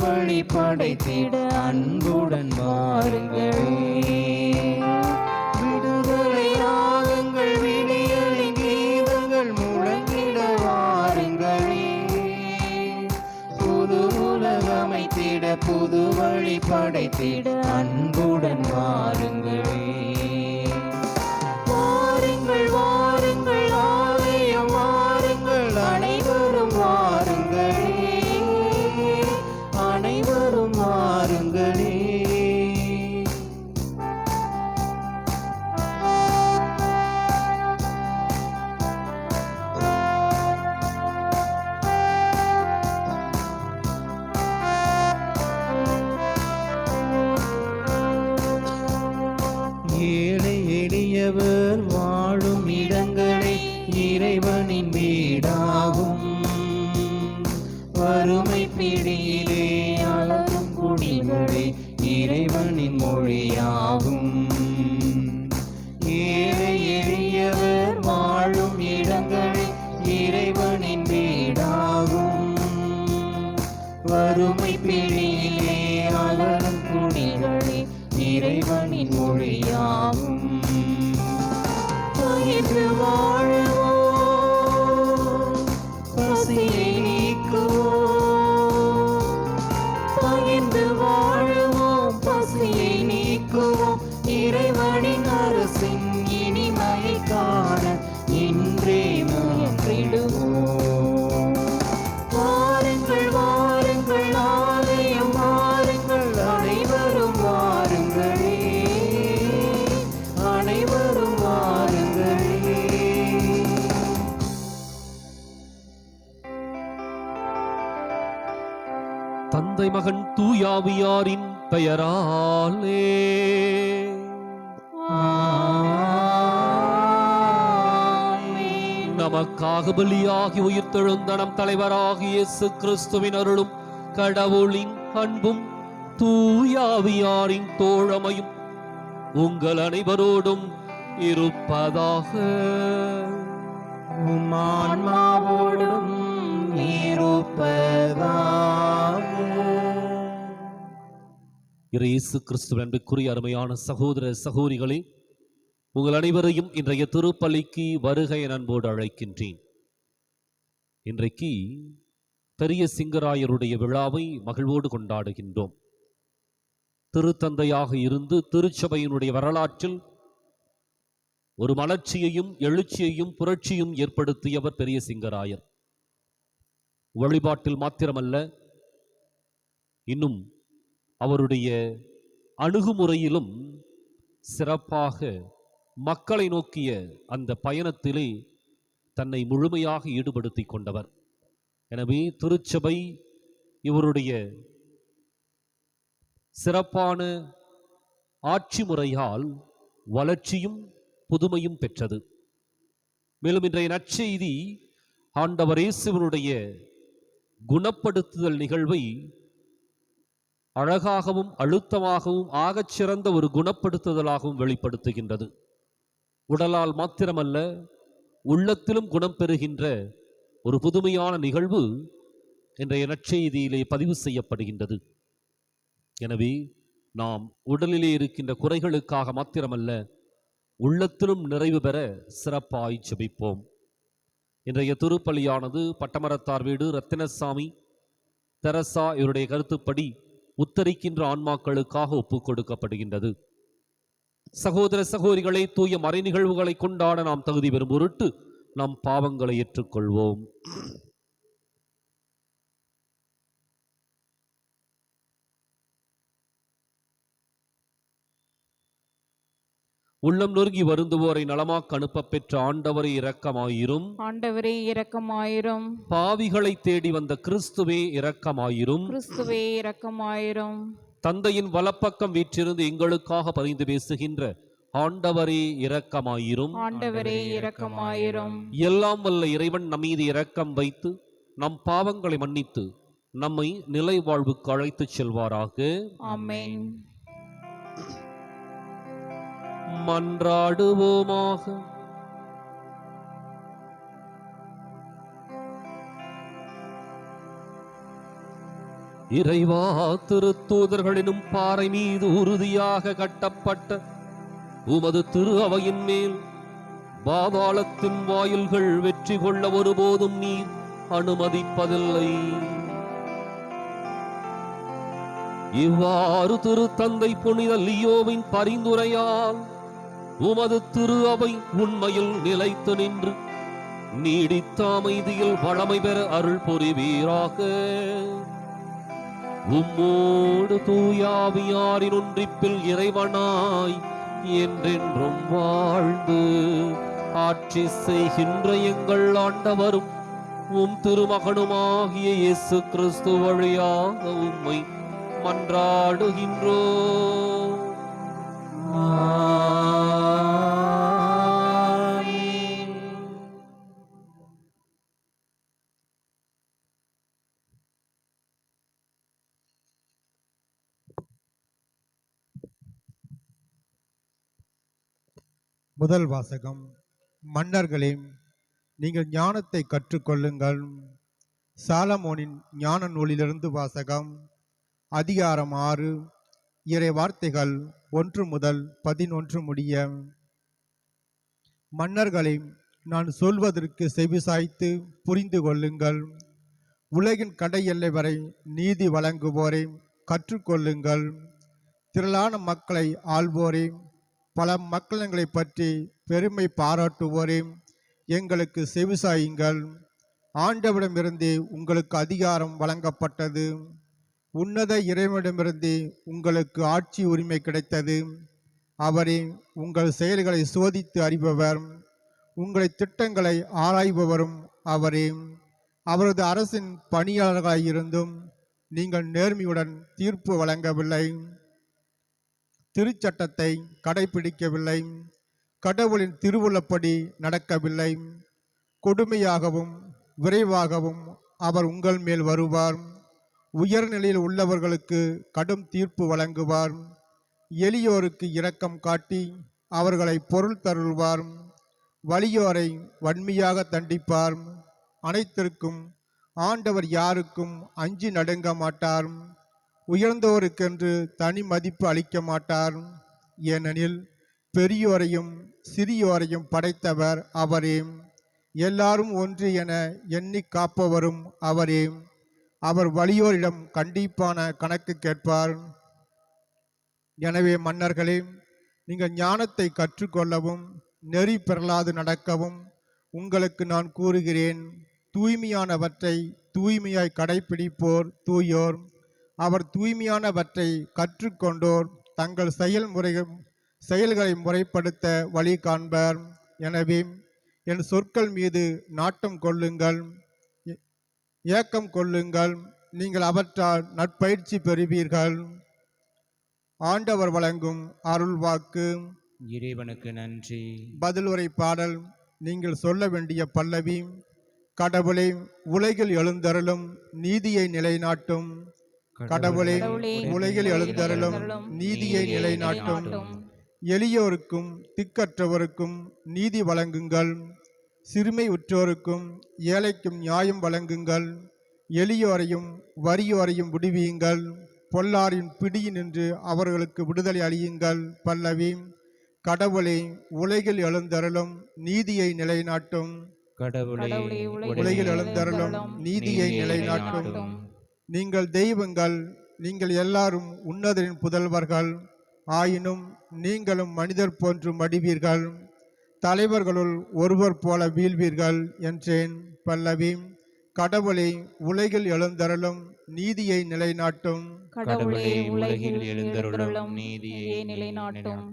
வழி படைத்திட அன்புடன் வாருங்களே. விடுதலை யாகங்கள் விடியலின் கீதங்கள் முழங்கிட வாருங்களே. புது உலகமைத்திட புது வழி படைத்திட அன்புடன் வாருங்களே. வாருங்கள் வாருங்கள் ஆலயம் வாருங்கள், அனைவரும் வாருங்களே, அனைவரும் வாருங்களே. ஏழை எளியவர் வாழும் இடங்களே இறைவனின் வீடாகும். வறுமை பிடியிலே அலரும் குடிகளே இறைவனின் மொழியாகும். ஏழை எளியவர் வாழும் இடங்களே இறைவனின் வீடாகும். வறுமை பிடியிலே அலரும் குடிகளே இறைவனின் மொழியாகும். பகிர்ந்து வாழுவோம், பசியை நீக்குவோம். பகிர்ந்து வாழுவோம், பசியை நீக்குவோம். இறைவனின் அரசின் இனிமையை காண இன்றே முயன்றிடுவோம். வாருங்கள் வாருங்கள் ஆலயம் வாருங்கள், அனைவரும் வாருங்களே, அனைவரும் வாருங்களே. தந்தை மகன் தூயாவியாரின் பெயராலே நமக்காக பலியாகி உயிர்த்தெழுந்த நம் தலைவராகிய இயேசு கிறிஸ்துவின் அருளும் கடவுளின் அன்பும் தூயாவியாரின் தோழமையும் உங்கள் அனைவரோடும் இருப்பதாக. உம் ஆன்மாவோடும் இருப்பதாக. இயேசு கிறிஸ்துவின் அன்புக்குரிய அருமையான சகோதர சகோதரிகளே, உங்கள் அனைவரையும் இன்றைய திருப்பலிக்கு வருகை என அன்போடு அழைக்கின்றேன். இன்றைக்கு பெரிய சிங்கராயருடைய விழாவை மகிழ்வோடு கொண்டாடுகின்றோம். திருத்தந்தையாக இருந்து திருச்சபையினுடைய வரலாற்றில் ஒரு மலர்ச்சியையும் எழுச்சியையும் புரட்சியும் ஏற்படுத்தியவர் பெரிய சிங்கராயர். வழிபாட்டில் மாத்திரமல்ல, இன்னும் அவருடைய அணுகுமுறையிலும் சிறப்பாக மக்களை நோக்கிய அந்த பயணத்திலே தன்னை முழுமையாக ஈடுபடுத்தி கொண்டவர். எனவே திருச்சபை இவருடைய சிறப்பான ஆட்சி முறையால் வளர்ச்சியும் புதுமையும் பெற்றது. மேலும் இன்றைய நற்செய்தி ஆண்டவர் இயேசுவினுடைய குணப்படுத்துதல் நிகழ்வை அழகாகவும் அழுத்தமாகவும் ஆகச்சிறந்த ஒரு குணப்படுத்துதலாகவும் வெளிப்படுத்துகின்றது. உடலால் மாத்திரமல்ல, உள்ளத்திலும் குணம் பெறுகின்ற ஒரு புதுமையான நிகழ்வு இன்றைய நற்செய்தியிலே பதிவு செய்யப்படுகின்றது. எனவே நாம் உடலிலே இருக்கின்ற குறைகளுக்காக மாத்திரமல்ல, உள்ளத்திலும் நிறைவு பெற சிறப்பாய் ஜெபிப்போம். இன்றைய திருப்பலியானது பட்டமரத்தார் வீடு ரத்தினசாமி தெரசா இவருடைய கருத்துப்படி உத்தரிக்கின்ற ஆன்மாக்களுக்காக ஒப்புக் கொடுக்கப்படுகின்றது. சகோதர சகோதரிகளை, தூய மறை நிகழ்வுகளை கொண்டாட நாம் தகுதி பெறும் பொருட்டு நம் பாவங்களை ஏற்றுக்கொள்வோம். உள்ளம் நொறுங்கி வருந்துவோரை நலமாக்க அனுப்ப பெற்ற ஆண்டவரே இரக்கமாயிரும். ஆண்டவரே இரக்கமாயிரும். பாவிகளை தேடி வந்த கிறிஸ்துவே இரக்கமாயிரும். கிறிஸ்துவே இரக்கமாயிரும். தந்தையின் வலப்பக்கம் வீற்றிருந்து எங்களுக்காக பரிந்து பேசுகின்ற ஆண்டவரே இரக்கமாயிரும். ஆண்டவரே இரக்கமாயிரும். எல்லாம் வல்ல இறைவன் நம்மீது இரக்கம் வைத்து நம் பாவங்களை மன்னித்து நம்மை நிலை வாழ்வுக்கு அழைத்துச் செல்வாராக. ஆமென். மன்றாடுவோமாக. இறைவா, திருத்தூதர்களினும் பாறை மீது உறுதியாக கட்டப்பட்ட உமது திரு அவையின் மேல் பாதாளத்தின் வாயில்கள் வெற்றி கொள்ள ஒருபோதும் நீர் அனுமதிப்பதில்லை. இவ்வாறு திருத்தந்தை புனித லியோவின் பரிந்துரையால் உமது திரு அவை உண்மையில் நிலைத்து நின்று நீடித்த அமைதியில் வளமை பெற அருள் புரிவீராக. உம்மோடு தூயாவியாரின் ஒன்றிப்பில் இறைவனாய் என்றென்றும் வாழ்ந்து ஆட்சி செய்கின்ற எங்கள் ஆண்டவரும் உம் திருமகனுமாகிய இயேசு கிறிஸ்து வழியாக உம்மை மன்றாடுகின்றோம். முதல் வாசகம். மன்னர்களே, நீங்கள் ஞானத்தை கற்றுக்கொள்ளுங்கள். சாலமோனின் ஞான நூலிலிருந்து வாசகம். அதிகாரம் 6, இறை வார்த்தைகள் 1 முதல் 11 முடிய. மன்னர்களே, நான் சொல்வதற்கு செவிசாய்த்து புரிந்து கொள்ளுங்கள். உலகின் கடை எல்லை வரை நீதி வழங்குவோரே, கற்றுக்கொள்ளுங்கள். திரளான மக்களை ஆள்வோரே, பல மக்களினங்களை பற்றி பெருமை பாராட்டுவோரே, எங்களுக்கு செவிசாயுங்கள். ஆண்டவரிடமிருந்தே உங்களுக்கு அதிகாரம் வழங்கப்பட்டது. உன்னத இறைவனிடமிருந்தே உங்களுக்கு ஆட்சி உரிமை கிடைத்தது. அவரே உங்கள் செயல்களை சோதித்து அறிபவர், உங்களை திட்டங்களை ஆராய்பவரும் அவரே. அவரது அரசின் பணியாளர்களாயிருந்தும் நீங்கள் நேர்மையுடன் தீர்ப்பு வழங்கவில்லை, திருச்சட்டத்தை கடைபிடிக்கவில்லை, கடவுளின் திருவுள்ளப்படி நடக்கவில்லை. கொடுமையாகவும் விரைவாகவும் அவர் உங்கள் மேல் வருவார். உயர்நிலையில் உள்ளவர்களுக்கு கடும் தீர்ப்பு வழங்குவார். எளியோருக்கு இரக்கம் காட்டி அவர்களை பொருள் தருள்வார். வலியோரை வன்மையாக தண்டிப்பார். அனைத்திற்கும் ஆண்டவர் யாருக்கும் அஞ்சி நடுங்க மாட்டார். உயர்ந்தோருக்கென்று தனி மதிப்பு அளிக்க மாட்டார். ஏனெனில் பெரியோரையும் சிறியோரையும் படைத்தவர் அவரே. எல்லாரும் ஒன்று என எண்ணி காப்பவரும் அவரே. அவர் வலியோரிடம் கண்டிப்பான கணக்கு கேட்பார். எனவே மன்னர்களே, நீங்கள் ஞானத்தை கற்றுக்கொள்ளவும் நெறி பெறலாது நடக்கவும் உங்களுக்கு நான் கூறுகிறேன். தூய்மையானவற்றை தூய்மையாய் கடைப்பிடிப்போர் தூயோர். அவர் தூய்மையானவற்றை கற்றுக்கொண்டோர் தங்கள் செயல்களை முறைப்படுத்த வழி காண்பர். எனவே என் சொற்கள் மீது நாட்டம் கொள்ளுங்கள், ஏக்கம் கொள்ளுங்கள். நீங்கள் அவற்றால் நற்பயிற்சி பெறுவீர்கள். ஆண்டவர் வழங்கும் அருள் வாக்கு. இறைவனுக்கு நன்றி. பதிலுரை பாடல். நீங்கள் சொல்ல வேண்டிய பல்லவி. கடவுளே, உலகில் எழுந்தருளும் நீதியை நிலைநாட்டும். கடவுளே, உலகில் எழுந்தருளும் நீதியை நிலைநாட்டும். எளியோருக்கும் திக்கற்றவருக்கும் நீதி வழங்குங்கள். சிறுமை உற்றோருக்கும் ஏழைக்கும் நியாயம் வழங்குங்கள். எளியோரையும் வறியோரையும் விடுவியுங்கள். பொல்லாரின் பிடியினின்று அவர்களுக்கு விடுதலை அளியுங்கள். பல்லவி. கடவுளே, உலகில் எழுந்தருளும் நீதியை நிலைநாட்டும். கடவுளே, உலகில் எழுந்தருளும் நீதியை நிலைநாட்டும். நீங்கள் தெய்வங்கள், நீங்கள் எல்லாரும் உன்னதரின் புதல்வர்கள். ஆயினும் நீங்களும் மனிதர் போன்று மடிவீர்கள், தலைவர்களுள் ஒருவர் போல வீழ்வீர்கள் என்றேன். பல்லவி. கடவுளே, உலகில் எழுந்தருளும் நீதியை நிலைநாட்டும். கடவுளே, உலகில் எழுந்தருளும் நீதியை நிலைநாட்டும்.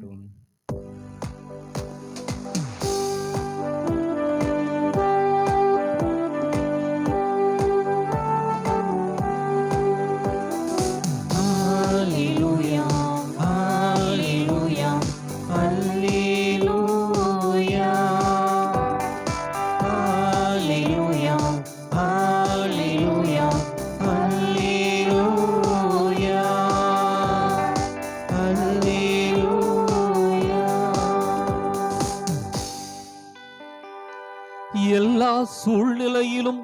எல்லா சூழ்நிலையிலும்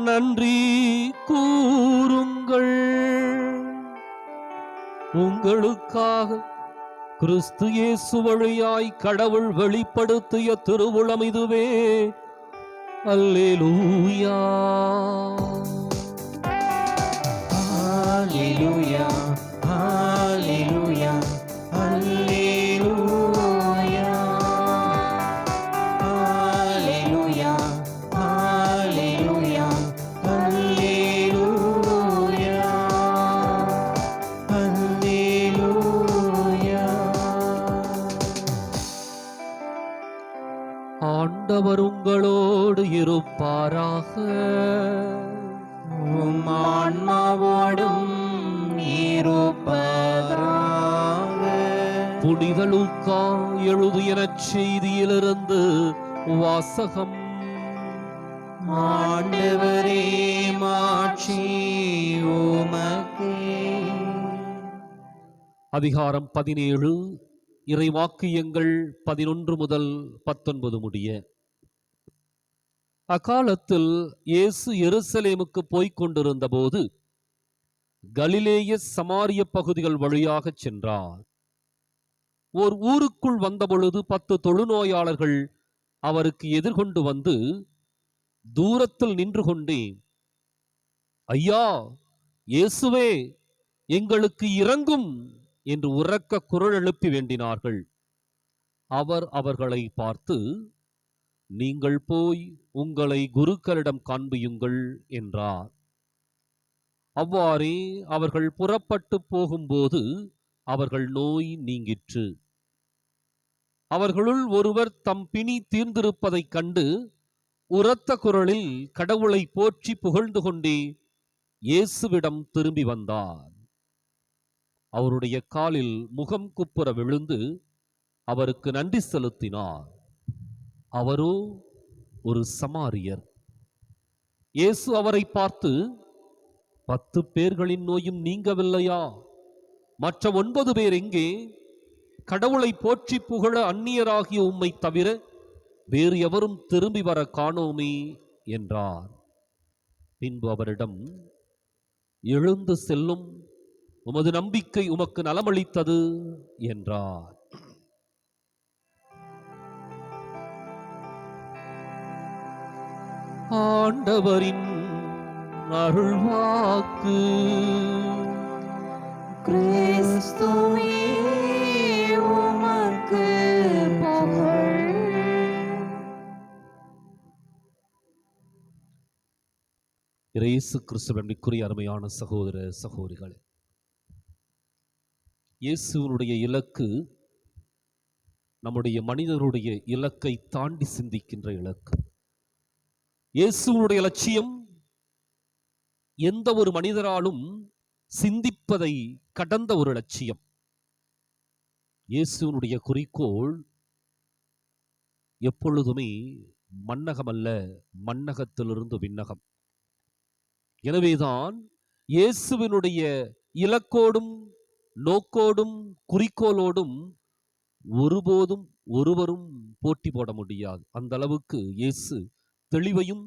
நன்றி கூறுங்கள். உங்களுக்காக கிறிஸ்து இயேசு வழியாய் கடவுள் வெளிப்படுத்திய திருவுளம் இதுவே. அல்லேலூயா. ஹalleluya ஹalleluya ஹalleluya ஹalleluya ஹalleluya ஹalleluya ஹalleluya. ஆண்டவர் உங்களோடு இருப்பாராக. உம் ஆன்மாவோடும் இருப்பதாக. புனித லூக்கா எழுதிய நற்செய்தியிலிருந்து வாசகம். ஆண்டவரே மாட்சி உமக்கே. அதிகாரம் 17, இறைவாக்கியங்கள் 11 முதல் 19 முடிய. அக்காலத்தில் இயேசு எருசலேமுக்கு போய்க் கொண்டிருந்த போது கலிலேய சமாரிய பகுதிகள் வழியாக சென்றார். ஓர் ஊருக்குள் வந்தபொழுது 10 தொழுநோயாளர்கள் அவருக்கு எதிர்கொண்டு வந்து தூரத்தில் நின்று கொண்டே, ஐயா, இயேசுவே, எங்களுக்கு இரங்கும் என்று உரக்க குரல் எழுப்பி வேண்டினார்கள். அவர் அவர்களை பார்த்து, நீங்கள் போய் உங்களை குருக்களிடம் காண்பியுங்கள் என்றார். அவ்வாறே அவர்கள் புறப்பட்டு போகும்போது அவர்கள் நோய் நீங்கிற்று. அவர்களுள் ஒருவர் தம் பிணி தீர்ந்திருப்பதைக் கண்டு உரத்த குரலில் கடவுளை போற்றி புகழ்ந்து கொண்டே இயேசுவிடம் திரும்பி வந்தார். அவருடைய காலில் முகம் குப்புற விழுந்து அவருக்கு நன்றி செலுத்தினார். அவரோ ஒரு சமாரியர். இயேசு அவரை பார்த்து, 10 பேர்களின் நோயும் நீங்கவில்லையா? மற்ற 9 பேர் எங்கே? கடவுளை போற்றி புகழ அந்நியராகிய உம்மை தவிர வேறு எவரும் திரும்பி வர காணோமே என்றார். பின்பு அவரிடம், எழுந்து செல்லும், உமது நம்பிக்கை உமக்கு நலமளித்தது என்றார். ஆண்டவரின் அருள்வாக்கு. கிறிஸ்துவே உமக்கு புகழ். இயேசு கிறிஸ்துவிற்குரிய அருமையான சகோதர சகோதரிகளே, இயேசுவினுடைய இலக்கு நம்முடைய மனிதருடைய இலக்கை தாண்டி சிந்திக்கின்ற இலக்கு. இயேசுவினுடைய லட்சியம் எந்த ஒரு மனிதராலும் சிந்திப்பதை கடந்த ஒரு லட்சியம். இயேசுவினுடைய குறிக்கோள் எப்பொழுதுமே மன்னகம் அல்ல, மன்னகத்திலிருந்து விண்ணகம். எனவேதான் இயேசுவினுடைய இலக்கோடும் நோக்கோடும் குறிக்கோளோடும் ஒருபோதும் ஒருவரும் போட்டி போட முடியாது. அந்த அளவுக்கு இயேசு தெளிவையும்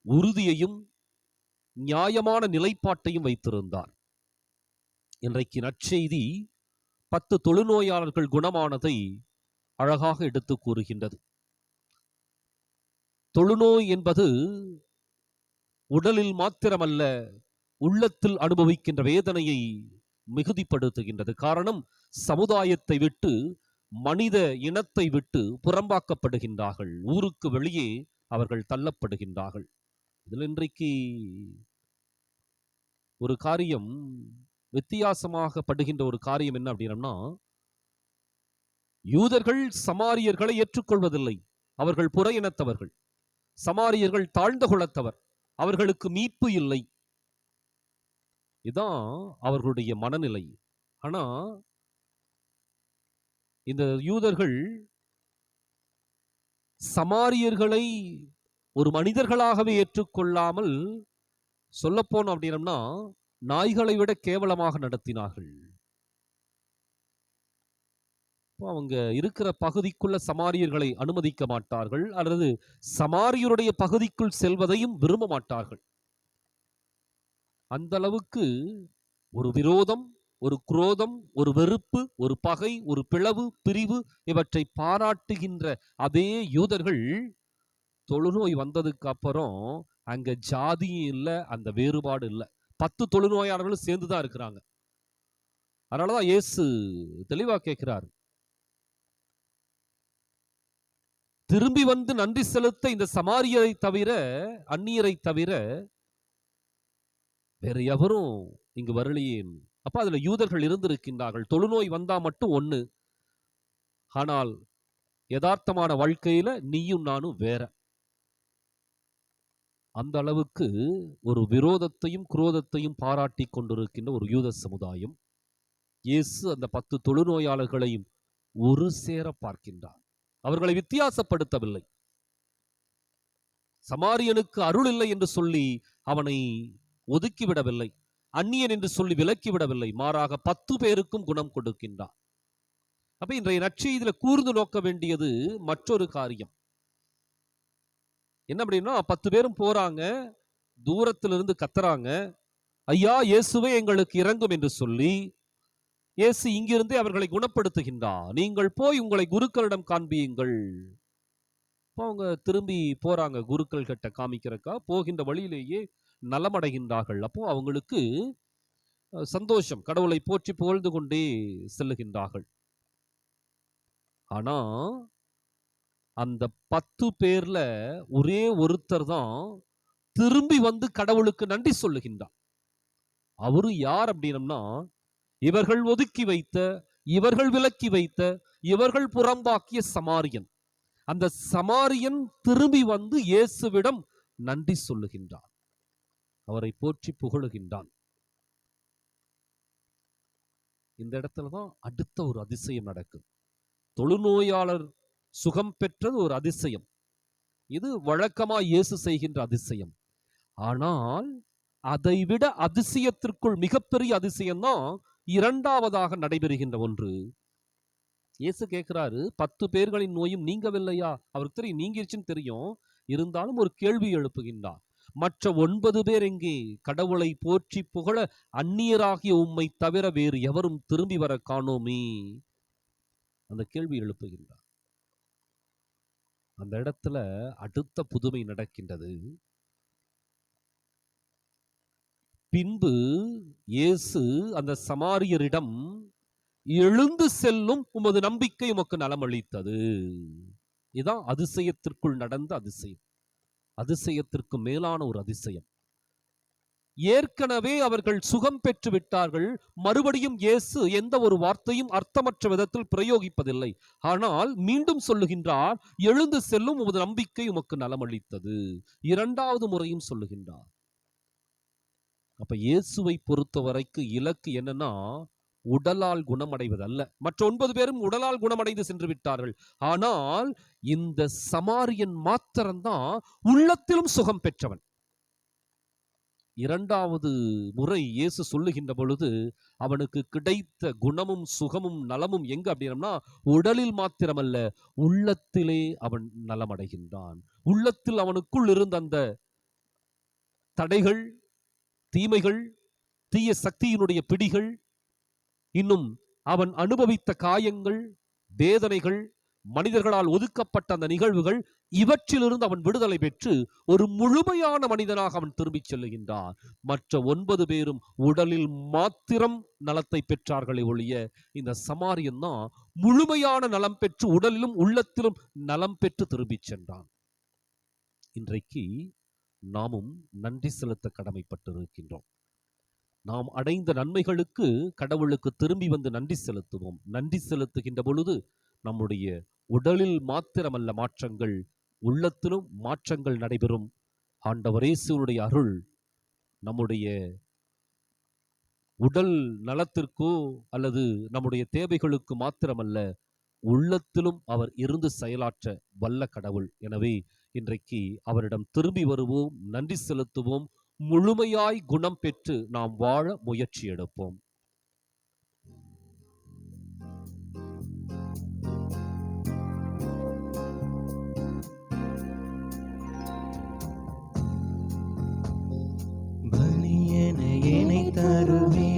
உறுதியையும் நியாயமான நிலைப்பாட்டையும் வைத்திருந்தார். இன்றைக்கு நற்செய்தி 10 தொழுநோயாளர்கள் குணமானதை அழகாக எடுத்து கூறுகின்றது. தொழுநோய் என்பது உடலில் மாத்திரமல்ல, உள்ளத்தில் அனுபவிக்கின்ற வேதனையை மிகுதிப்படுத்துகின்றது. காரணம், சமுதாயத்தை விட்டு, மனித இனத்தை விட்டு புறம்பாக்கப்படுகின்றார்கள். ஊருக்கு வெளியே அவர்கள் தள்ளப்படுகின்றார்கள். இதில் இன்றைக்கு ஒரு காரியம், வித்தியாசமாக படுகின்ற ஒரு காரியம் என்ன அப்படின்னா, யூதர்கள் சமாரியர்களை ஏற்றுக்கொள்வதில்லை. அவர்கள் புற இனத்தவர்கள். சமாரியர்கள் தாழ்ந்த குலத்தவர். அவர்களுக்கு மீட்பு இல்லை. இதான் அவர்களுடைய மனநிலை. ஆனா இந்த யூதர்கள் சமாரியர்களை ஒரு மனிதர்களாகவே ஏற்றுக்கொள்ளாமல், சொல்லப்போனோம் அப்படின்னா, நாய்களை விட கேவலமாக நடத்தினார்கள். அவங்க இருக்கிற பகுதிக்குள்ள சமாரியர்களை அனுமதிக்க மாட்டார்கள், அல்லது சமாரியருடைய பகுதிக்குள் செல்வதையும் விரும்ப மாட்டார்கள். அந்த அளவுக்கு ஒரு விரோதம், ஒரு குரோதம், ஒரு வெறுப்பு, ஒரு பகை, ஒரு பிளவு, பிரிவு இவற்றை பாராட்டுகின்ற அதே யூதர்கள் தொழுநோய் வந்ததுக்கு அப்புறம் அங்க ஜாதியும் இல்ல, அந்த வேறுபாடு இல்ல. 10 தொழுநோயாளர்களும் சேர்ந்துதான் இருக்கிறாங்க. அதனாலதான் இயேசு தெளிவா கேட்கிறார், திரும்பி வந்து நன்றி செலுத்த இந்த சமாரியரை தவிர, அந்நியரை தவிர வேற எவரும் இங்கு வரலையே. அப்ப அதுல யூதர்கள் இருந்திருக்கின்றார்கள். தொழுநோய் வந்தா மட்டும் ஒண்ணு, ஆனால் யதார்த்தமான வாழ்க்கையில நீயும் நானும் வேற. அந்த அளவுக்கு ஒரு விரோதத்தையும் குரோதத்தையும் பாராட்டி கொண்டிருக்கின்ற ஒரு யூத சமுதாயம். இயேசு அந்த 10 தொழுநோயாளர்களையும் ஒரு சேர பார்க்கின்றார். அவர்களை வித்தியாசப்படுத்தவில்லை. சமாரியனுக்கு அருள் இல்லை என்று சொல்லி அவனை ஒதுக்கிவிடவில்லை, அந்நியன் என்று சொல்லி விலக்கிவிடவில்லை. மாறாக 10 பேருக்கும் குணம் கொடுக்கின்றார். அப்ப இன்றைய நற்செய்தியில கூர்ந்து நோக்க வேண்டியது மற்றொரு காரியம் என்ன அப்படின்னா, 10 பேரும் போறாங்க, தூரத்திலிருந்து கத்துறாங்க, ஐயா இயேசுவே எங்களுக்கு இறங்கும் என்று சொல்லி இயேசு இங்கிருந்தே அவர்களை குணப்படுத்துகின்றார். நீங்கள் போய் உங்களை குருக்களிடம் காண்பியுங்கள். அவங்க திரும்பி போறாங்க, குருக்கள் கிட்ட காமிக்கிறக்கா. போகின்ற வழியிலேயே நலமடைகின்றார்கள். அப்போ அவங்களுக்கு சந்தோஷம், கடவுளை போற்றி புகழ்ந்து கொண்டே செல்லுகின்றார்கள். ஆனா அந்த 10 பேர்ல ஒரே ஒருத்தர் தான் திரும்பி வந்து கடவுளுக்கு நன்றி சொல்லுகின்றார். அவரு யார் அப்படின்னா, இவர்கள் ஒதுக்கி வைத்த, இவர்கள் விலக்கி வைத்த, இவர்கள் புறம்பாக்கிய சமாரியன். அந்த சமாரியன் திரும்பி வந்து இயேசுவிடம் நன்றி சொல்லுகின்றான், அவரை போற்றி புகழுகின்றான். இந்த இடத்துலதான் அடுத்த ஒரு அதிசயம் நடக்குது. தொழுநோயாளர் சுகம் பெற்றது ஒரு அதிசயம். இது வழக்கமா இயேசு செய்கின்ற அதிசயம். ஆனால் அதைவிட அதிசயத்திற்குள் மிகப்பெரிய அதிசயம் தான் இரண்டாவதாக நடைபெறுகின்ற ஒன்று. இயேசு கேட்கிறாரு, 10 பேர்களின் நோயும் நீங்கவில்லையா? அவருக்கு தெரியும் நீங்கிருச்சுன்னு தெரியும். இருந்தாலும் ஒரு கேள்வி எழுப்புகின்றார், மற்ற 9 பேர் எங்கே? கடவுளை போற்றி புகழ அந்நியராகிய உம்மை தவிர வேறு எவரும் திரும்பி வர காணோமே. அந்த கேள்வி எழுப்புகின்றார். அந்த இடத்துல அடுத்த புதுமை நடக்கின்றது. பின்பு இயேசு அந்த சமாரியரிடம், எழுந்து செல்லும், உமது நம்பிக்கை உமக்கு நலமளித்தது. இதான் அதிசயத்திற்குள் நடந்த அதிசயம். அதிசயத்திற்கு மேலான ஒரு அதிசயம். ஏற்கனவே அவர்கள் சுகம் பெற்று விட்டார்கள். மறுபடியும் இயேசு எந்த ஒரு வார்த்தையும் அர்த்தமற்ற விதத்தில் பிரயோகிப்பதில்லை. ஆனால் மீண்டும் சொல்லுகின்றார், எழுந்து செல்லும், உமது நம்பிக்கை உமக்கு நலமளித்தது. இரண்டாவது முறையும் சொல்லுகின்றார். அப்ப இயேசுவை பொறுத்த வரைக்கும் இலக்கு என்னன்னா, உடலால் குணமடைவதல்ல. மற்ற 9 பேரும் உடலால் குணமடைந்து சென்று விட்டார்கள். ஆனால் இந்த சமாரியன் மாத்திரம்தான் உள்ளத்திலும் சுகம் பெற்றவன். இரண்டாவது முறை இயேசு சொல்லுகின்ற பொழுது அவனுக்கு கிடைத்த குணமும் சுகமும் நலமும் எங்க அப்படின்னா, உடலில் மாத்திரமல்ல, உள்ளத்திலே அவன் நலமடைகின்றான். உள்ளத்தில் அவனுக்குள் இருந்த அந்த தடைகள், தீமைகள், தீய சக்தியினுடைய பிடிகள், இன்னும் அவன் அனுபவித்த காயங்கள், வேதனைகள், மனிதர்களால் ஒதுக்கப்பட்ட அந்த நிகழ்வுகள், இவற்றிலிருந்து அவன் விடுதலை பெற்று ஒரு முழுமையான மனிதனாக அவன் திரும்பிச் செல்லுகின்றான். மற்ற 9 பேரும் உடலில் மாத்திரம் நலத்தை பெற்றார்களே ஒழிய, இந்த சமாரியன் தான் முழுமையான நலம் பெற்று உடலிலும் உள்ளத்திலும் நலம் பெற்று திரும்பிச் சென்றான். இன்றைக்கு நாமும் நன்றி செலுத்த கடமைப்பட்டிருக்கின்றோம். நாம் அடைந்த நன்மைகளுக்கு கடவுளுக்கு திரும்பி வந்து நன்றி செலுத்துவோம். நன்றி செலுத்துகின்ற பொழுது நம்முடைய உடலில் மாத்திரமல்ல மாற்றங்கள், உள்ளத்திலும் மாற்றங்கள் நடைபெறும். ஆண்டவர் இயேசுவுடைய அருள் நம்முடைய உடல் நலத்திற்கோ அல்லது நம்முடைய தேவைகளுக்கு மாத்திரமல்ல, உள்ளத்திலும் அவர் இருந்து செயலாற்ற வல்ல கடவுள். எனவே இன்றைக்கு அவரிடம் திரும்பி வருவோம், நன்றி செலுத்துவோம், முழுமையாய் குணம் பெற்று நாம் வாழ முயற்சி எடுப்போம். பலியென என்னை தருவே,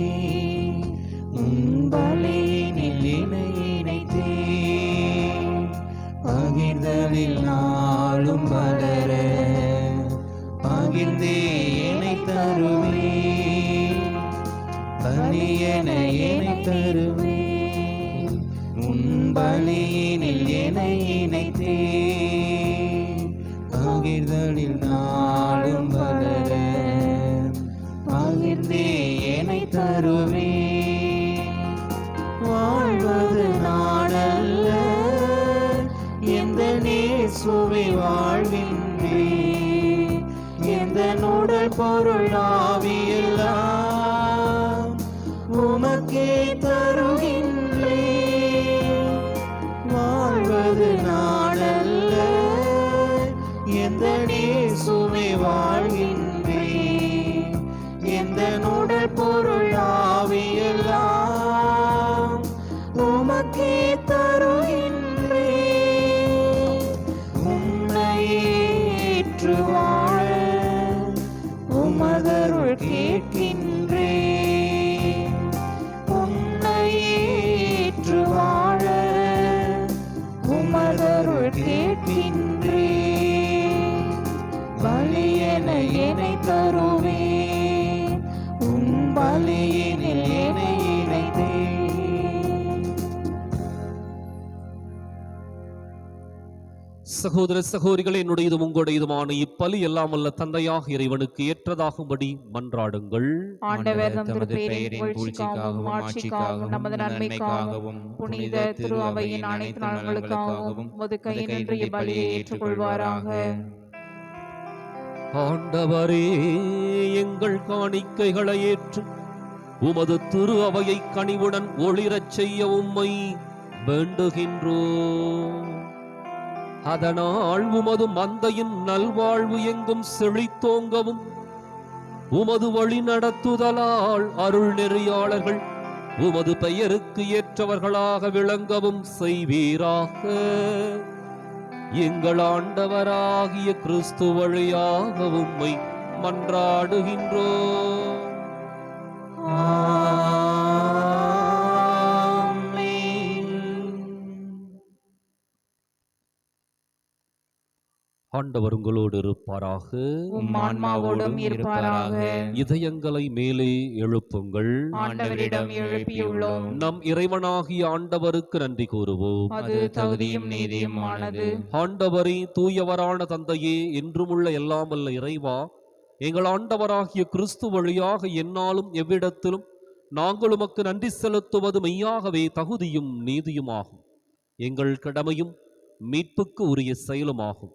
என என்னை தருவேன். உன் பலியினில் என்னை இணைத்தே பகிர்தலில் நாளும் வளர பகிர்ந்தே என்னை தருவேன். வாழ்வது நாடல்ல எந்த நேசுவை வாழ்கின்றேன். எந்த உடல் பொருள் ஆவியெல்லாம் உமக்கே தருகின்றேன். வாழ்வது நாடல்ல எந்த நேசுவை வாழ்கின்றேன். எந்த உடல் பொருள் ஆவியெல்லாம் உமக்கே தருகின்றேன். உம்மையே ஏற்று வாழ உமதருள் கேட்கின்றேன். உம்மையே ஏற்று வாழ உமதருள் கேட்கின்றேன். பலியென என்னை தருவேன். உன் பலியினில் என்னை இணைத்தேன். சகோதர சகோதரிகளே, என்னுடையதும் உங்களுடையதுமான இப்பலி எல்லாம் வல்ல தந்தையாக இறைவனுக்கு ஏற்றதாகும்படி மன்றாடுங்கள். ஆண்டவர் தமது பெயரின் புகழ்ச்சிக்காகவும் ஆட்சிக்காகவும் நமது நன்மைக்காகவும் புனித திரு அவையின் அனைத்து நலன்களுக்காகவும் உமது கை நின்று இப்பலியை ஏற்றுக்கொள்வாராக. ஆண்டவரே, எங்கள் காணிக்கைகளை ஏற்று உமது திரு அவையை கனிவுடன் ஒளிரச் செய்ய உம்மை வேண்டுகின்றோம். அதனால் உமது மந்தையின் நல்வாழ்வு எங்கும் செழித்தோங்கவும் உமது வழி நடத்துதலால் அருள் நெறியாளர்கள் உமது பெயருக்கு ஏற்றவர்களாக விளங்கவும் செய்வீராக. எங்கள் ஆண்டவராகிய கிறிஸ்து வழியாக உம்மை மன்றாடுகின்றோம். ஆண்டவர் உங்களோடு இருப்பாராக. உம் ஆன்மாவோடும் இருப்பாராக. இதயங்களை மேலே எழுப்புங்கள். ஆண்டவரிடம் எழுப்பியுள்ளோம். நம் இறைவனாகிய ஆண்டவருக்கு நன்றி கூறுவோம். அது தகுதியும் நீதியுமானது. ஆண்டவரே, தூயவரான தந்தையே, என்றுமுள்ள எல்லாம் வல்ல இறைவா, எங்கள் ஆண்டவராகிய கிறிஸ்து வழியாக எந்நாளும் எவ்விடத்திலும் நாங்கள் உமக்கு நன்றி செலுத்துவது மெய்யாகவே தகுதியும் நீதியுமாகும். எங்கள் கடமையும் மீட்புக்கு உரிய செயலுமாகும்.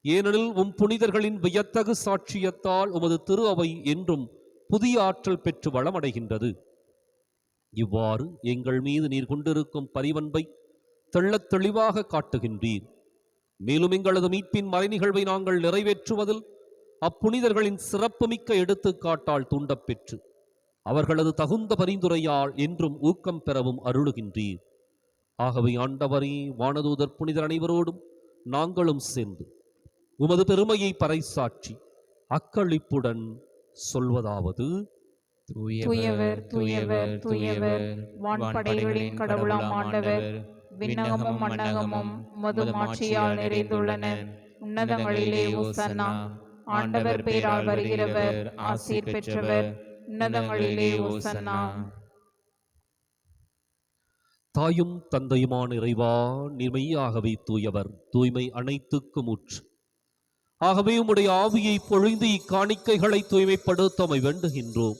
ஏனெனில் உம் புனிதர்களின் வியத்தகு சாட்சியத்தால் உமது திரு அவை என்றும் புதிய ஆற்றல் பெற்று வளமடைகின்றது. இவ்வாறு எங்கள் மீது நீர் கொண்டிருக்கும் பரிவன்பை தெள்ளத் தெளிவாக காட்டுகின்றீர். மேலும் எங்களது மீட்பின் மறைநிகழ்வை நாங்கள் நிறைவேற்றுவதில் அப்புனிதர்களின் சிறப்புமிக்க எடுத்துக்காட்டால் தூண்டப்பெற்று அவர்களது தகுந்த பரிந்துரையால் என்றும் ஊக்கம் பெறவும் அருளுகின்றீர். ஆகவே ஆண்டவரே, வானதூதர் புனிதர் அனைவரோடும் நாங்களும் சேர்ந்து உமது பெருமையை பறைசாற்றி அக்களிப்புடன் சொல்வதாவது: தூயவர் தூயவர் தூயவர், வான்படைகளின் கடவுளாம் ஆண்டவர். விண்ணகமும் மண்ணகமும் உமது மாட்சியால் நிறைந்துள்ளன. உன்னதங்களிலே ஓசன்னா. ஆண்டவர் பேரால் வருகிறவர் ஆசீர் பெற்றவர். உன்னதங்களிலே ஓசன்னா. தாயும் தந்தையுமான இறைவா, நீர் மெய்யாகவே தூயவர், தூய்மை அனைத்துக்கும் ஊற்று. ஆகவே உம்முடைய ஆவியை பொழிந்து இக்காணிக்கைகளை தூய்மைப்படுத்தமை வேண்டுகின்றோம்.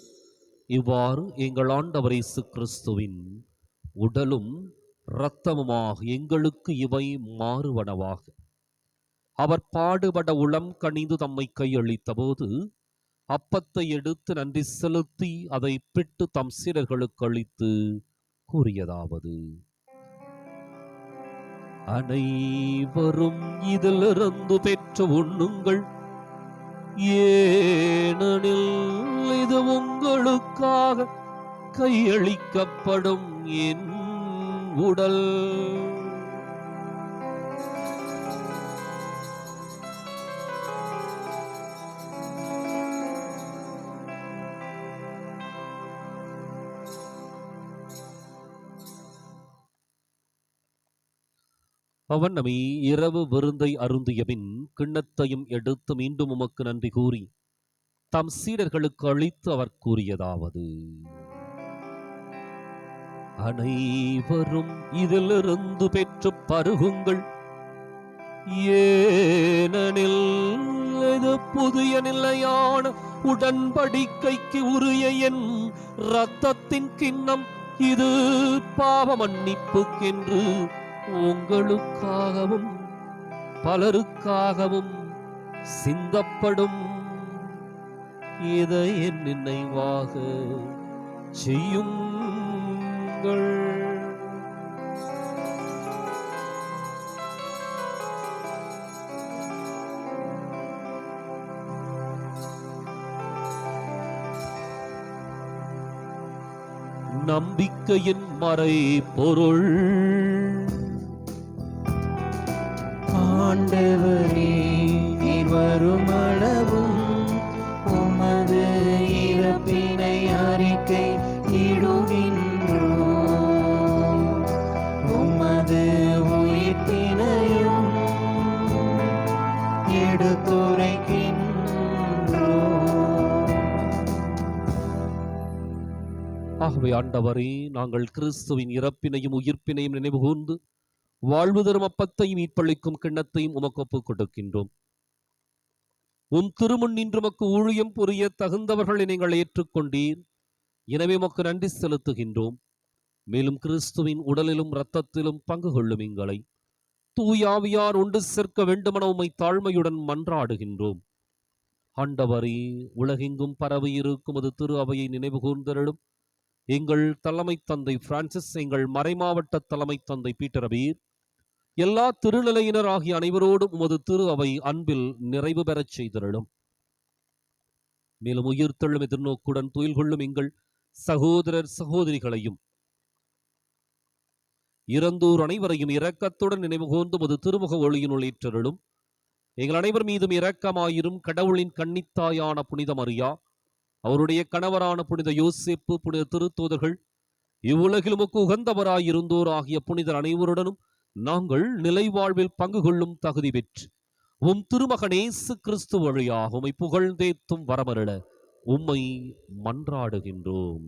இவ்வாறு எங்கள் ஆண்டவர் இயேசு கிறிஸ்துவின் உடலும் இரத்தமுமாக எங்களுக்கு இவை மாறுவனவாக. அவர் பாடுபட உளம் கனிந்து தம்மை கையளித்த போது அப்பத்தை எடுத்து நன்றி செலுத்தி அதை பிட்டு தம் சீடர்களுக்கு அளித்து கூறியதாவது: அனைவரும் இதிலிருந்து பெற்று உண்ணுங்கள், ஏனெனில் இது உங்களுக்காக கையளிக்கப்படும் என் உடல். அவன் நம்மை இரவு விருந்தை அருந்தியபின் கிண்ணத்தையும் எடுத்து மீண்டும் உமக்கு நன்றி கூறி தம் சீடர்களுக்கு அளித்து அவர் கூறியதாவது: அனைவரும் இதிலிருந்து பெற்று பருகுங்கள், ஏனெனில் இது புதிய நிலையான உடன்படிக்கைக்கு உரிய என் இரத்தத்தின் கிண்ணம். இது பாவ மன்னிப்புக்கென்று உங்களுக்காகவும் பலருக்காகவும் சிந்தப்படும். இதை என் நினைவாக செய்யுங்கள். நம்பிக்கையின் மறை பொருள். ஆண்டவரே, நீர் வருமளவும் உமது இறப்பினை அறிக்கை இடுகின்றோம், உமது உயிர்ப்பினையும் எடுத்துரைக்கின்றோம். ஆகவே ஆண்டவரே, நாங்கள் கிறிஸ்துவின் இறப்பினையும் உயிர்ப்பினையும் நினைவு கூர்ந்து வாழ்வு தரும் அப்பத்தையும் மீட்பளிக்கும் கிண்ணத்தையும் உமக்கு ஒப்புக் கொடுக்கின்றோம். உம் திருமுன் நின்று உமக்கு ஊழியம் புரிய தகுந்தவர்களை நீங்கள் ஏற்றுக்கொண்டீர். எனவே உமக்கு நன்றி செலுத்துகின்றோம். மேலும் கிறிஸ்துவின் உடலிலும் இரத்தத்திலும் பங்கு கொள்ளும் எங்களை தூயாவியார் ஒன்று சேர்க்க வேண்டுமென உம்மை தாழ்மையுடன் மன்றாடுகின்றோம். ஆண்டவரே, உலகெங்கும் பரவி இருக்கும் அது திரு அவையை நினைவு கூர்ந்தருளும். எங்கள் தலைமை தந்தை பிரான்சிஸ், எங்கள் மறைமாவட்ட தலைமை தந்தை பீட்டர் அபீர், எல்லா திருநிலையினர் ஆகிய அனைவரோடும் உமது திரு அவை அன்பில் நிறைவு பெறச் செய்தருளும். மேலும் உயிர்த்தெழும் எதிர்நோக்குடன் துயில் கொள்ளும் எங்கள் சகோதரர் சகோதரிகளையும் இறந்தோர் அனைவரையும் இரக்கத்துடன் நினைவு கூர்ந்து உமது திருமுக ஒளியினுள் ஏற்றருளும். எங்கள் அனைவர் மீதும் இரக்கமாயிரும். கடவுளின் கன்னித்தாயான புனித மரியா, அவருடைய கணவரான புனித யோசேப்பு, புனித திருத்தூதர்கள், இவ்வுலகில் உமக்கு உகந்தவராயிருந்தோர் ஆகிய புனிதர் அனைவருடனும் நாங்கள் நிலை வாழ்வில் பங்கு கொள்ளும் தகுதி பெற்று உம் திருமகன் இயேசு கிறிஸ்து வழியாக உம்மை புகழ்ந்தேத்தும் வரமருள உம்மை மன்றாடுகின்றோம்.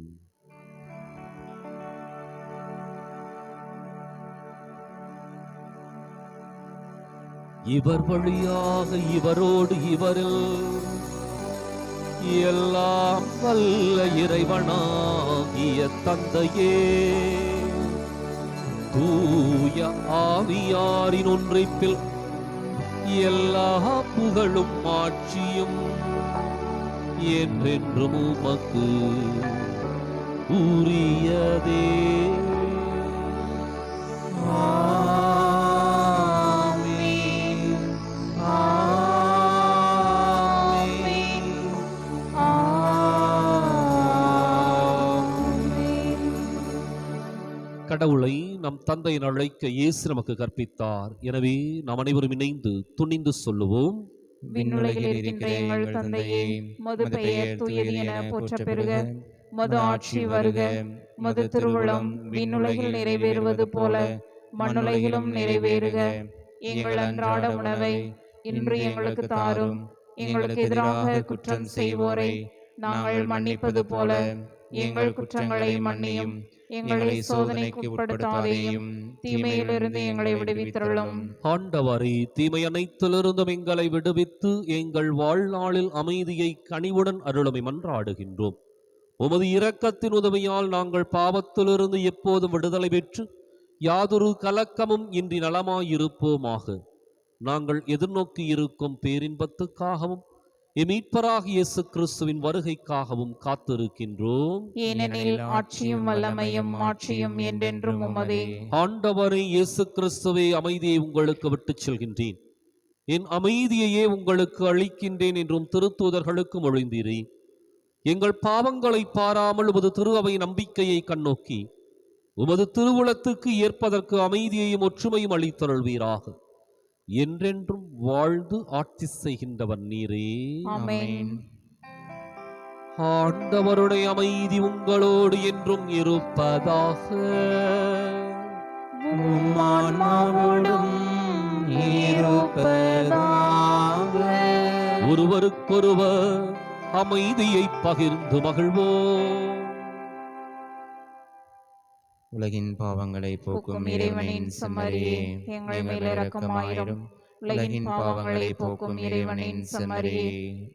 இவர் வழியாக இவரோடு இவரில் எல்லாம் வல்ல இறைவனாகிய தந்தையே, தூய ஆவியாரின் ஒன்றைப்பில் எல்லா புகழும் ஆட்சியும் என்றென்றும் உமக்கு உரியதே. கடவுளை நம் தந்தையின் அழைக்க இயேசு நமக்கு கற்பித்தார். எனவே நாம் அனைவரும் இணைந்து துணிந்து சொல்லுவோம். விண்ணுலகில் இருக்கின்ற எங்கள் தந்தையே, உமது பெயர் தூயது என போற்ற பெறுக. உமது ஆட்சி வருக. உமது திருவுளம் விண்ணுலகில் நிறைவேறுவது போல மண்ணுலகிலும் நிறைவேறுக. எங்கள் அன்றாட உணவை இன்று எங்களுக்கு தாரும். எங்களுக்கு எதிராக குற்றம் செய்வோரை நாங்கள் மன்னிப்பது போல எங்கள் குற்றங்களை மன்னியும். எங்களை சோதனைக்கு உட்படுத்தாதேயும், தீமையிலிருந்து எங்களை விடுவித்தருளும். ஆண்டவரே, தீமை அனைத்திலிருந்தும் எங்களை விடுவித்து எங்கள் வாழ்நாளில் அமைதியை கனிவுடன் அருளுமை மன்றாடுகின்றோம். உமது இரக்கத்தின் உதவியால் நாங்கள் பாவத்திலிருந்து எப்போதும் விடுதலை பெற்று யாதொரு கலக்கமும் இன்றி நலமாயிருப்போமாக. நாங்கள் எதிர்நோக்கி இருக்கும் பேரின்பத்துக்காகவும் மீட்பராக இயேசு கிறிஸ்துவின் வருகைக்காகவும் காத்திருக்கின்றோம். ஏனெனில் ஆட்சியும் வல்லமையும் மாட்சியும் என்றென்றும் உமதே. ஆண்டவரே இயேசு கிறிஸ்துவே, அமைதியை உங்களுக்கு விட்டுச் செல்கின்றேன், என் அமைதியையே உங்களுக்கு அளிக்கின்றேன் என்றும் திருத்தூதர்களுக்கு மொழிந்தீரே. எங்கள் பாவங்களை பாராமல் உமது திரு அவை நம்பிக்கையை கண்ணோக்கி உமது திருவுளத்துக்கு ஏற்பதற்கு அமைதியையும் ஒற்றுமையும் அளித்தருள்வீராக. என்றென்றும் வாழ்ந்து ஆட்சி செய்கின்றவர் நீரே. ஆமென். ஆண்டவருடைய அமைதி உங்களோடு என்றும் இருப்பதாக. உம் ஆன்மாவோடும் இருப்பதாக. ஒருவருக்கொருவர் அமைதியை பகிர்ந்து மகிழ்வோம். உலகின் பாவங்களை போக்கும் இறைவனின் செம்மறியே, எங்கள் மேல் இரக்கமாயிரும். உலகின் பாவங்களை போக்கும் இறைவனின் செம்மறியே,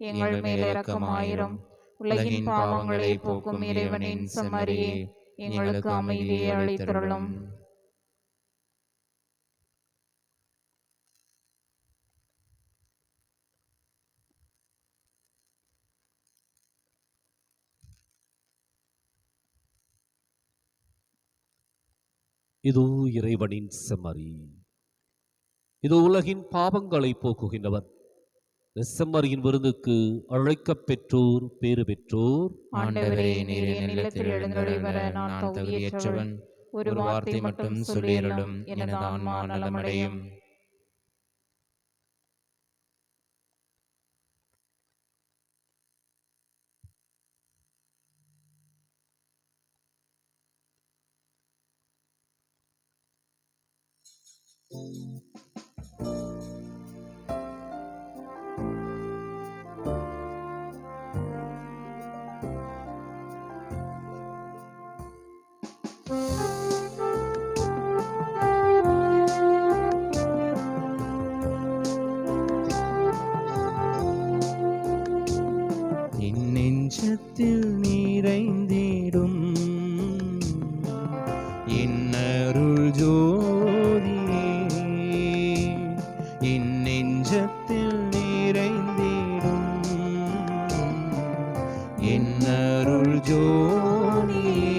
எங்கள் மேல் இரக்கமாயிரும். உலகின் பாவங்களை போக்கும் இறைவனின் செம்மறியே, எங்களுக்கு அமைதியை அளித்தருளும். இதோ இறைவனின் செம்மறி, இதோ உலகின் பாவங்களை போக்குகின்றவர். இந்த செம்மறியின் விருந்துக்கு அழைக்கப் பெற்றோர் பேறு பெற்றோர். ஆண்டவரே, நீர் என் இல்லத்தில் எழுந்தருளி வர நான் தகுதியற்றவன். ஒரு வார்த்தை மட்டும் சொல்லியருளும், எனது ஆன்மா நலமடையும். என் நெஞ்சத்தில் நிறைந்திடும் என் அருள் ஜோதியே, என் நெஞ்சத்தில் நிறைந்திடும் என் அருள் ஜோதியே,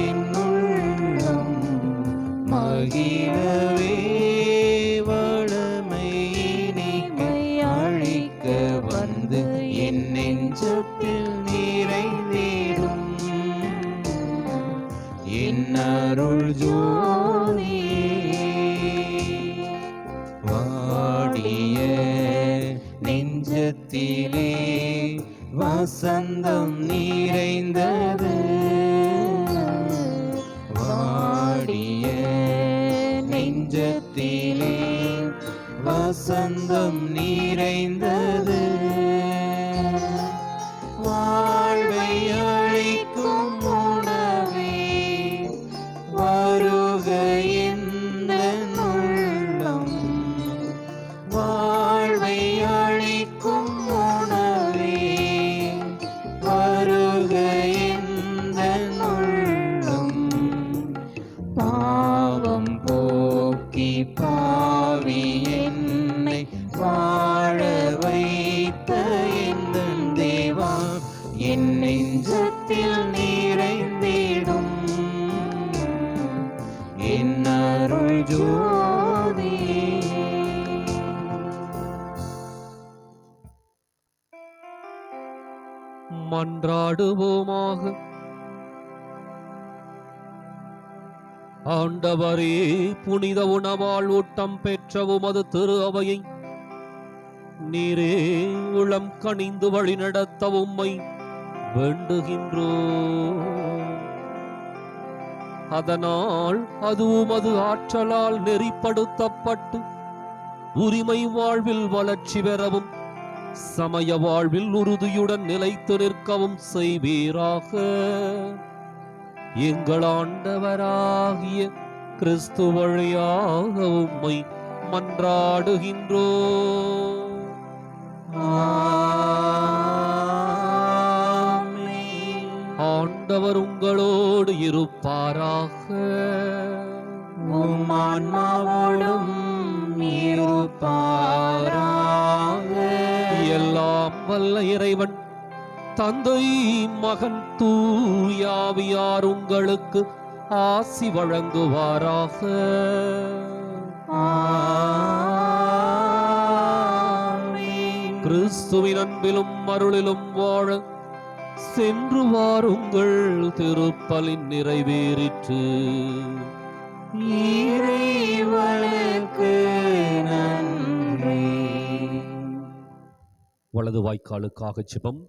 என் உள்ளம் மகிழவே வளமை இனிமை அழிக்க வந்து என் நெஞ்சத்தில் நிறைந்திடும் என் அருள் ஜோதியே. வாடிய நெஞ்சத்திலே வசந்தம் நிறைந்தது, வாடிய நெஞ்சத்திலே வசந்தம் நிறைந்தது, வாழ்வை அளிக்கும் உணவே வருக எந்தன் உள்ளம், வாழ்வை அளிக்கும் உணவே வருக எந்தன் உள்ளம், பாவம் போக்கி பாவி என்னை வாழ வைத்த எந்தன் தேவா, என் நெஞ்சத்தில் நிறைந்திடும் என் அருள் ஜோதியே. மன்றாடுவோமாக. ஆண்டவரே, புனித உணவால் ஊட்டம் பெற்ற உமது திரு அவையை நீரே உளம் கனிந்து வழிநடத்த உம்மை வேண்டுகின்றோ. அதனால் அது உமது ஆற்றலால் நெறிப்படுத்தப்பட்டு உரிமை வாழ்வில் வளர்ச்சி பெறவும் சமய வாழ்வில் உறுதியுடன் நிலைத்து நிற்கவும் செய்வீராக. எங்கள் ஆண்டவராகிய கிறிஸ்து வழியாக உம்மை மன்றாடுகின்றோ. ஆண்டவர் உங்களோடு இருப்பாராக. உம் ஆன்மாவோடும் இருப்பாராக. எல்லாம் வல்ல இறைவன் தந்தை மகன் தூயாவியார் உங்களுக்கு ஆசி வழங்குவாராக. கிறிஸ்துவின் அன்பிலும் அருளிலும் வாழ சென்று வாருங்கள். திருப்பலின் நிறைவேறிற்று. இறைவனுக்கு நன்றி. வலது வாய்க்காலுக்காக ஜெபம்.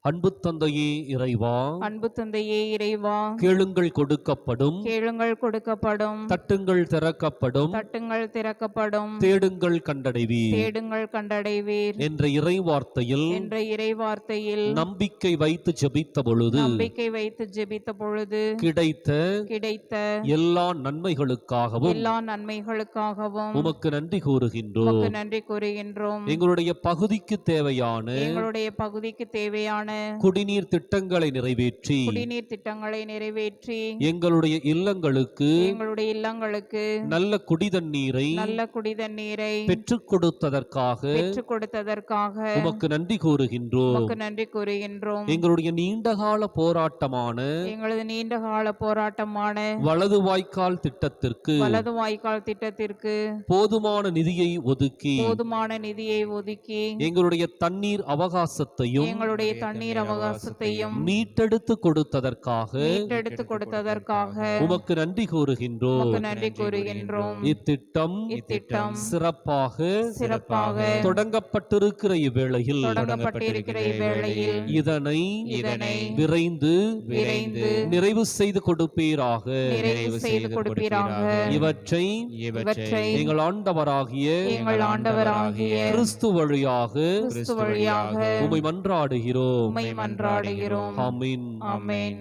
அன்பு தந்தையே இறைவா, அன்பு தந்தையே இறைவா, கேளுங்கள் கொடுக்கப்படும், கேளுங்கள் கொடுக்கப்படும், தட்டுங்கள் திறக்கப்படும், தட்டுங்கள் திறக்கப்படும், தேடுங்கள் கண்டடைவீர் தேடுங்கள் கண்டடைவீர் என்ற இறை வார்த்தையில் என்ற இறை வார்த்தையில் நம்பிக்கை வைத்து ஜெபித்த பொழுது நம்பிக்கை வைத்து ஜெபித்த பொழுது கிடைத்த எல்லா நன்மைகளுக்காகவும் எல்லா நன்மைகளுக்காகவும் உமக்கு நன்றி கூறுகின்றோம். உமக்கு நன்றி கூறுகின்றோம். எங்களுடைய பகுதிக்கு தேவையான எங்களுடைய பகுதிக்கு தேவையான குடிநீர் திட்டங்களை நிறைவேற்றி குடிநீர் திட்டங்களை நிறைவேற்றி எங்களுடைய இல்லங்களுக்கு நல்ல குடிதண்ணீரை பெற்றுக் கொடுத்ததற்காக உமக்கு நன்றி கூறுகின்றோம். உமக்கு நன்றி கூறுகின்றோம். எங்களுடைய நீண்டகால போராட்டமான எங்களது நீண்டகால போராட்டமான வலது வாய்க்கால் திட்டத்திற்கு போதுமான நிதியை ஒதுக்கி எங்களுடைய தண்ணீர் அவகாசத்தையும் மீட்டெடுத்து கொடுத்ததற்காக உமக்கு நன்றி கூறுகின்றோம். இத்திட்டம் சிறப்பாக தொடங்கப்பட்டிருக்கிற இவ்வேளையில் இதனை விரைந்து நிறைவு செய்து கொடுப்பீராக. இவற்றை எங்கள் ஆண்டவராகிய கிறிஸ்து வழியாக உம்மை மன்றாடுகிறோம். ஆமென். ஆமென்.